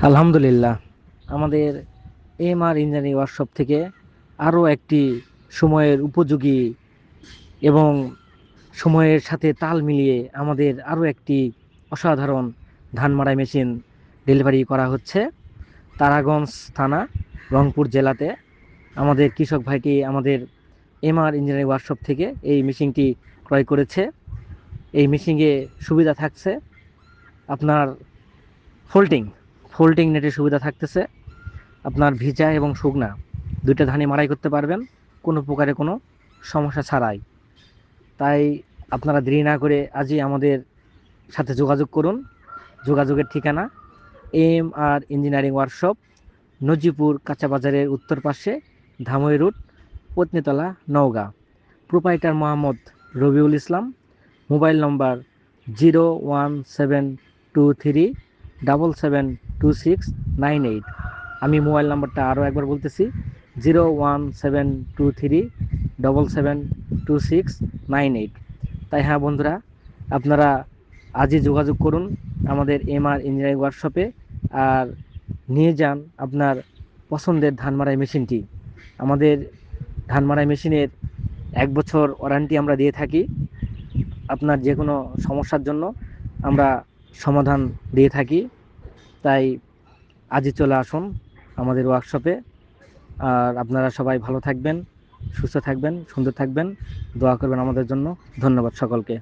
আলহামদুলিল্লাহ, আমাদের MR engineering workshop থেকে আরও একটি সময়ের উপযোগী এবং সময়ের সাথে তাল মিলিয়ে আমাদের আরও একটি অসাধারণ ধান মাড়াই মেশিন ডেলিভারি করা হচ্ছে তারাগঞ্জ থানা, রংপুর জেলাতে। আমাদের কৃষক ভাইটি আমাদের এমআর ইঞ্জিনিয়ারিং ওয়ার্কশপ থেকে এই মেশিনটি ক্রয় করেছে। এই মেশিনে সুবিধা থাকছে আপনার ফোল্ডিং ফোল্ডিং নেটের সুবিধা থাকতেছে। আপনার ভিজা এবং শুকনা দুইটা ধানই মাড়াই করতে পারবেন কোনো প্রকারে কোনো সমস্যা ছাড়াই। তাই আপনারা দেরি না করে আজই আমাদের সাথে যোগাযোগ করুন। যোগাযোগের ঠিকানা এমআর ইঞ্জিনিয়ারিং ওয়ার্কশপ, নজিপুর কাঁচা বাজারের উত্তর পাশে, Dhamoi road, Patnitala, Naogaon. Proprietor Mohammad Rabiul Islam. Mobile number 01723 7726988। আমি মোবাইল নাম্বারটা আরও একবার বলতেছি, 01723 7726988। তাই হ্যাঁ বন্ধুরা, আপনারা আজই যোগাযোগ করুন আমাদের এমআর ইঞ্জিনিয়ারিং ওয়ার্কশপে, আর নিয়ে যান আপনার পছন্দের ধান মাড়াই মেশিনটি। আমাদের ধান মাড়াই মেশিনের 1 বছর ওয়ারেন্টি আমরা দিয়ে থাকি। আপনার যে কোনো সমস্যার জন্য আমরা সমাধান দিয়ে থাকি। তাই আজই চলে আসুন আমাদের ওয়ার্কশপে। আর আপনারা সবাই ভালো থাকবেন, সুস্থ থাকবেন, সুন্দর থাকবেন, দোয়া করবেন আমাদের জন্য। ধন্যবাদ সকলকে।